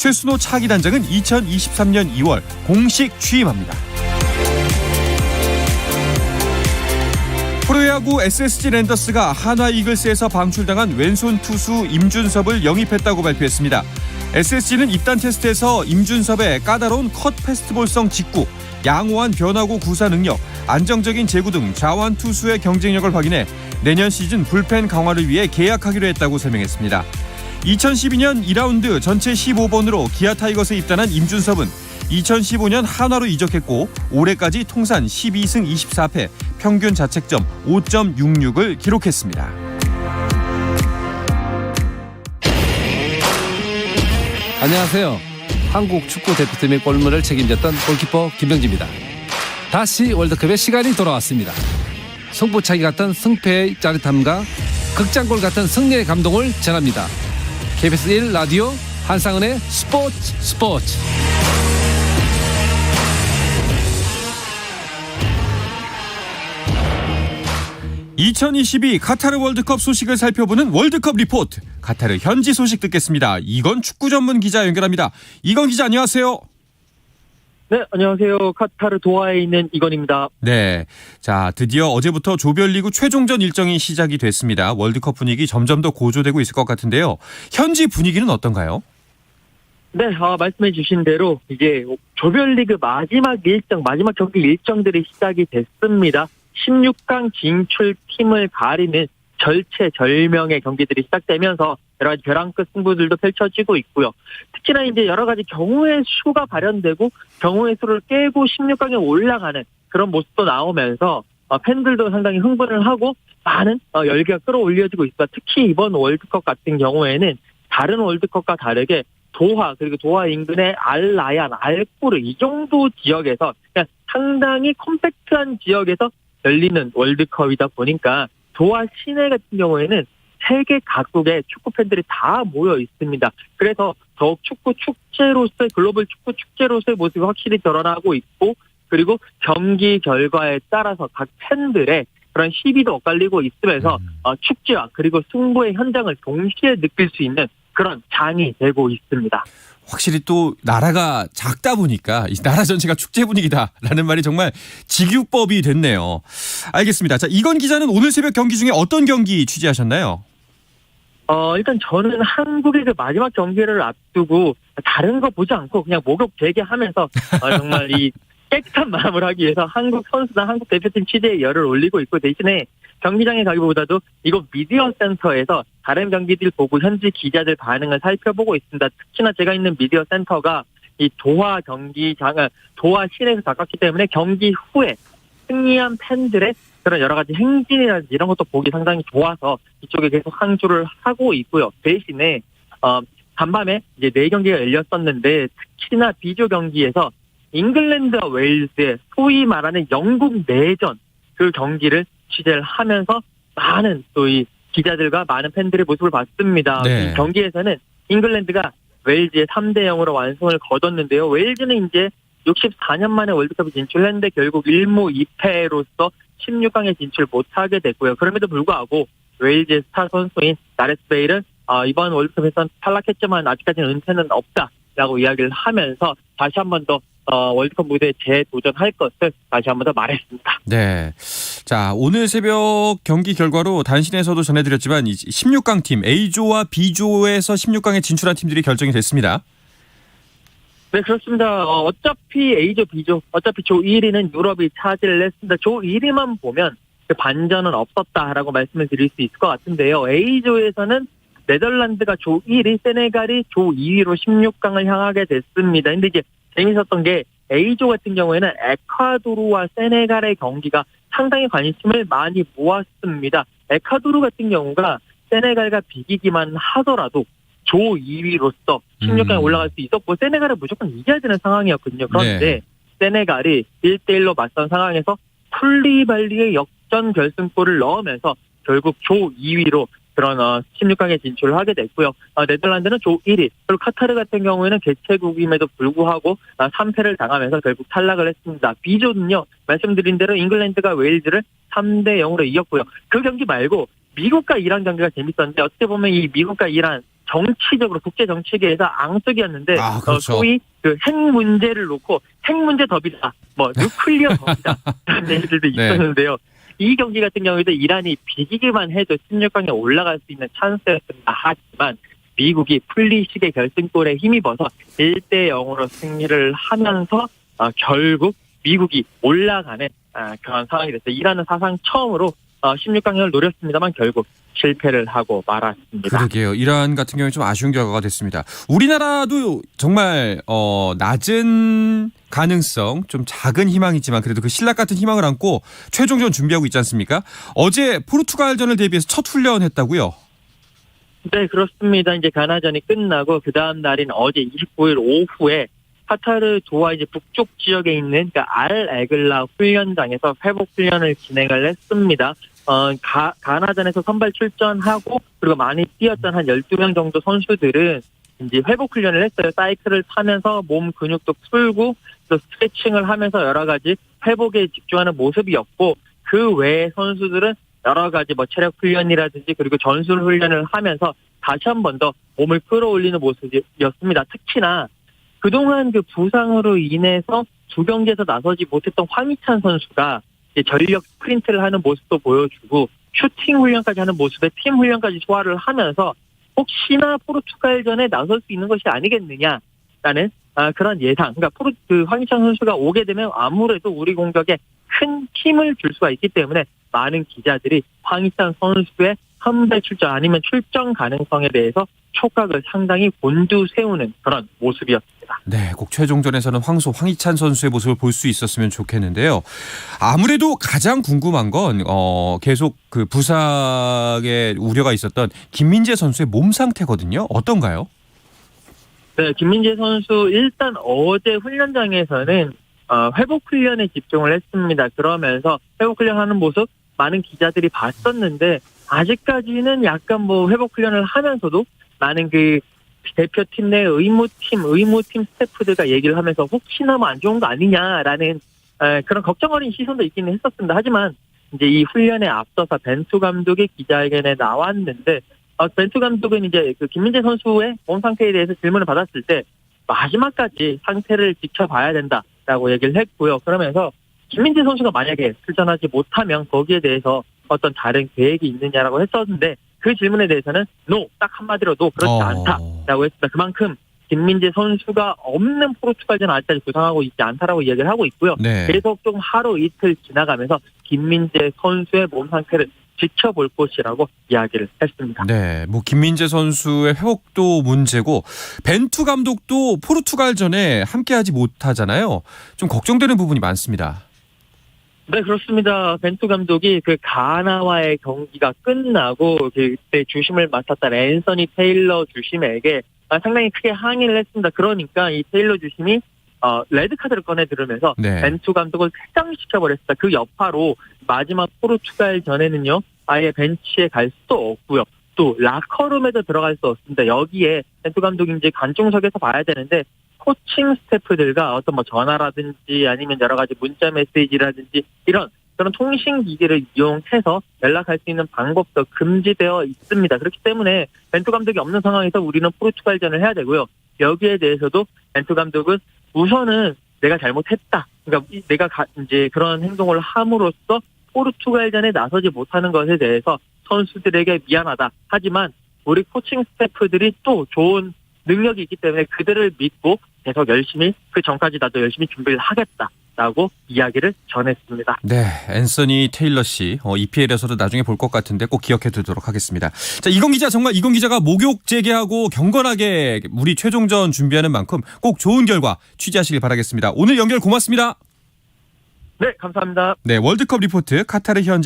최순호 차기 단장은 2023년 2월 공식 취임합니다. 프로야구 SSG 랜더스가 한화 이글스에서 방출당한 왼손 투수 임준섭을 영입했다고 발표했습니다. SSG는 입단 테스트에서 임준섭의 까다로운 컷 패스트볼성 직구, 양호한 변화구 구사 능력, 안정적인 제구 등 자완 투수의 경쟁력을 확인해 내년 시즌 불펜 강화를 위해 계약하기로 했다고 설명했습니다. 2012년 2라운드 전체 15번으로 기아 타이거스에 입단한 임준섭은 2015년 한화로 이적했고 올해까지 통산 12승 24패, 평균 자책점 5.66을 기록했습니다. 안녕하세요. 한국 축구 대표팀의 골문을 책임졌던 골키퍼 김병지입니다. 다시 월드컵의 시간이 돌아왔습니다. 승부차기 같은 승패의 짜릿함과 극장골 같은 승리의 감동을 전합니다. KBS 1 라디오 한상은의 스포츠. 2022 카타르 월드컵 소식을 살펴보는 월드컵 리포트. 카타르 현지 소식 듣겠습니다. 이건 축구 전문 기자 연결합니다. 이건 기자 안녕하세요. 네, 안녕하세요. 카타르 도하에 있는 이건입니다. 네, 자 드디어 어제부터 조별리그 최종전 일정이 시작이 됐습니다. 월드컵 분위기 점점 더 고조되고 있을 것 같은데요. 현지 분위기는 어떤가요? 네, 말씀해 주신 대로 이제 조별리그 마지막 경기 일정들이 시작이 됐습니다. 16강 진출 팀을 가리는 절체절명의 경기들이 시작되면서 여러 가지 벼랑끝 승부들도 펼쳐지고 있고요. 특히나 이제 여러 가지 경우의 수가 발현되고 경우의 수를 깨고 16강에 올라가는 그런 모습도 나오면서 팬들도 상당히 흥분을 하고 많은 열기가 끌어올려지고 있습니다. 특히 이번 월드컵 같은 경우에는 다른 월드컵과 다르게 도하 그리고 도하 인근의 알라얀, 알쿠르 이 정도 지역에서 그냥 상당히 컴팩트한 지역에서 열리는 월드컵이다 보니까 도하 시내 같은 경우에는 세계 각국의 축구 팬들이 다 모여 있습니다. 그래서 더욱 축구 축제로서의 글로벌 축구 축제로서의 모습이 확실히 드러나고 있고 그리고 경기 결과에 따라서 각 팬들의 그런 시비도 엇갈리고 있으면서 축제와 그리고 승부의 현장을 동시에 느낄 수 있는 그런 장이 되고 있습니다. 확실히 또 나라가 작다 보니까 이 나라 전체가 축제 분위기다라는 말이 정말 직유법이 됐네요. 알겠습니다. 자, 이건 기자는 오늘 새벽 경기 중에 어떤 경기 취재하셨나요? 일단 저는 한국의 그 마지막 경기를 앞두고 다른 거 보지 않고 그냥 목욕 재개하면서 정말 이 깨끗한 마음을 하기 위해서 한국 선수나 한국 대표팀 취재에 열을 올리고 있고 대신에 경기장에 가기보다도 이곳 미디어 센터에서 다른 경기들 보고 현지 기자들 반응을 살펴보고 있습니다. 특히나 제가 있는 미디어 센터가 이 도하 경기장을 도하 시내에서 가깝기 때문에 경기 후에 승리한 팬들의 그런 여러 가지 행진이라든지 이런 것도 보기 상당히 좋아서 이쪽에 계속 항주를 하고 있고요. 대신에 간밤에 이제 4경기가 열렸었는데 특히나 B조 경기에서 잉글랜드와 웨일즈의 소위 말하는 영국 내전 그 경기를 취재를 하면서 많은 또 이 기자들과 많은 팬들의 모습을 봤습니다. 네. 이 경기에서는 잉글랜드가 웨일즈의 3대0으로 완승을 거뒀는데요. 웨일즈는 이제 64년 만에 월드컵에 진출했는데 결국 1무 2패로서 16강에 진출 못하게 됐고요. 그럼에도 불구하고 웨일즈의 스타 선수인 나레스 베일은 이번 월드컵에서는 탈락했지만 아직까지는 은퇴는 없다라고 이야기를 하면서 다시 한 번 더 월드컵 무대에 재도전할 것을 다시 한 번 더 말했습니다. 네. 자, 오늘 새벽 경기 결과로 단신에서도 전해드렸지만 16강 팀 A조와 B조에서 16강에 진출한 팀들이 결정이 됐습니다. 네, 그렇습니다. 어차피 A조, B조, 어차피 조 1위는 유럽이 차지를 했습니다. 조 1위만 보면 그 반전은 없었다라고 말씀을 드릴 수 있을 것 같은데요. A조에서는 네덜란드가 조 1위, 세네갈이 조 2위로 16강을 향하게 됐습니다. 근데 이제 재밌었던 게 A조 같은 경우에는 에콰도르와 세네갈의 경기가 상당히 관심을 많이 모았습니다. 에콰도르 같은 경우가 세네갈과 비기기만 하더라도 조 2위로서 16강에 올라갈 수 있었고 세네갈은 무조건 이겨야 되는 상황이었거든요. 그런데 네. 세네갈이 1대1로 맞선 상황에서 쿨리발리의 역전 결승골을 넣으면서 결국 조 2위로 그런 16강에 진출을 하게 됐고요. 네덜란드는 조 1위, 그리고 카타르 같은 경우에는 개최국임에도 불구하고 3패를 당하면서 결국 탈락을 했습니다. B조는요, 말씀드린 대로 잉글랜드가 웨일즈를 3대0으로 이겼고요. 그 경기 말고 미국과 이란 경기가 재밌었는데 어떻게 보면 이 미국과 이란 정치적으로 국제 정치계에서 앙숙이었는데 아, 그렇죠. 소위 그 핵 문제를 놓고 핵 문제 더비다, 뭐 뉴클리어 더비다 이런 얘기들도 네. 있었는데요. 이 경기 같은 경우에도 이란이 비기기만 해도 16강에 올라갈 수 있는 찬스였습니다. 하지만 미국이 플리식의 결승골에 힘입어서 1대0으로 승리를 하면서 결국 미국이 올라가는 그런 상황이 됐어요. 이란은 사상 처음으로 16강을 노렸습니다만 결국 실패를 하고 말았습니다. 그러게요. 이란 같은 경우에 좀 아쉬운 결과가 됐습니다. 우리나라도 정말 낮은 가능성, 좀 작은 희망이지만 그래도 그 신락 같은 희망을 안고 최종전 준비하고 있지 않습니까? 어제 포르투갈전을 대비해서 첫 훈련했다고요? 네, 그렇습니다. 이제 가나전이 끝나고 그 다음 날인 어제 29일 오후에 카타르 도하 이제 북쪽 지역에 있는 그러니까 알-에글라 훈련장에서 회복 훈련을 진행을 했습니다. 가나전에서 선발 출전하고 그리고 많이 뛰었던 한 12명 정도 선수들은 이제 회복 훈련을 했어요. 사이클을 타면서 몸 근육도 풀고 또 스트레칭을 하면서 여러 가지 회복에 집중하는 모습이었고 그 외의 선수들은 여러 가지 뭐 체력 훈련이라든지 그리고 전술 훈련을 하면서 다시 한 번 더 몸을 끌어올리는 모습이었습니다. 특히나 그동안 그 부상으로 인해서 두 경기에서 나서지 못했던 황희찬 선수가 전력 스프린트를 하는 모습도 보여주고 슈팅 훈련까지 하는 모습에 팀 훈련까지 소화를 하면서 혹시나 포르투갈전에 나설 수 있는 것이 아니겠느냐라는 그런 예상. 그러니까 황희찬 선수가 오게 되면 아무래도 우리 공격에 큰 힘을 줄 수가 있기 때문에 많은 기자들이 황희찬 선수의 선발 출전 아니면 출전 가능성에 대해서 촉각을 상당히 곤두세우는 그런 모습이었습니다. 네, 꼭 최종전에서는 황희찬 선수의 모습을 볼 수 있었으면 좋겠는데요. 아무래도 가장 궁금한 건 계속 그 부상에 우려가 있었던 김민재 선수의 몸 상태거든요. 어떤가요? 네, 김민재 선수 일단 어제 훈련장에서는 회복 훈련에 집중을 했습니다. 그러면서 회복 훈련하는 모습 많은 기자들이 봤었는데 아직까지는 약간 뭐 회복 훈련을 하면서도 많은 그 대표팀 내 의무팀 스태프들과 얘기를 하면서 혹시나 뭐 안 좋은 거 아니냐라는 그런 걱정 어린 시선도 있기는 했었습니다. 하지만 이제 이 훈련에 앞서서 벤투 감독의 기자회견에 나왔는데 벤투 감독은 이제 그 김민재 선수의 몸 상태에 대해서 질문을 받았을 때 마지막까지 상태를 지켜봐야 된다라고 얘기를 했고요. 그러면서 김민재 선수가 만약에 출전하지 못하면 거기에 대해서 어떤 다른 계획이 있느냐라고 했었는데 그 질문에 대해서는 NO, 딱 한마디로 NO, 그렇지 않다라고 했습니다. 그만큼 김민재 선수가 없는 포르투갈전 아직까지 부상하고 있지 않다라고 이야기를 하고 있고요. 네. 계속 좀 하루 이틀 지나가면서 김민재 선수의 몸 상태를 지켜볼 것이라고 이야기를 했습니다. 네, 뭐 김민재 선수의 회복도 문제고 벤투 감독도 포르투갈전에 함께하지 못하잖아요. 좀 걱정되는 부분이 많습니다. 네, 그렇습니다. 벤투 감독이 그 가나와의 경기가 끝나고 그때 주심을 맡았던 앤서니 테일러 주심에게 상당히 크게 항의를 했습니다. 그러니까 이 테일러 주심이 레드카드를 꺼내 들으면서 네. 벤투 감독을 퇴장시켜버렸습니다. 그 여파로 마지막 포르투갈 전에는요. 아예 벤치에 갈 수도 없고요. 또 라커룸에도 들어갈 수 없습니다. 여기에 벤투 감독이 이제 관중석에서 봐야 되는데 코칭 스태프들과 어떤 뭐 전화라든지 아니면 여러 가지 문자 메시지라든지 이런 그런 통신 기기를 이용해서 연락할 수 있는 방법도 금지되어 있습니다. 그렇기 때문에 벤투 감독이 없는 상황에서 우리는 포르투갈전을 해야 되고요. 여기에 대해서도 벤투 감독은 우선은 내가 잘못했다. 그러니까 내가 이제 그런 행동을 함으로써 포르투갈전에 나서지 못하는 것에 대해서 선수들에게 미안하다. 하지만 우리 코칭 스태프들이 또 좋은 능력이 있기 때문에 그들을 믿고 계속 열심히 그 전까지 나도 열심히 준비를 하겠다라고 이야기를 전했습니다. 네, 앤서니 테일러 씨 EPL에서도 나중에 볼 것 같은데 꼭 기억해 두도록 하겠습니다. 자, 이건 기자가 목욕 재개하고 경건하게 우리 최종전 준비하는 만큼 꼭 좋은 결과 취재하시길 바라겠습니다. 오늘 연결 고맙습니다. 네, 감사합니다. 네, 월드컵 리포트 카타르 현지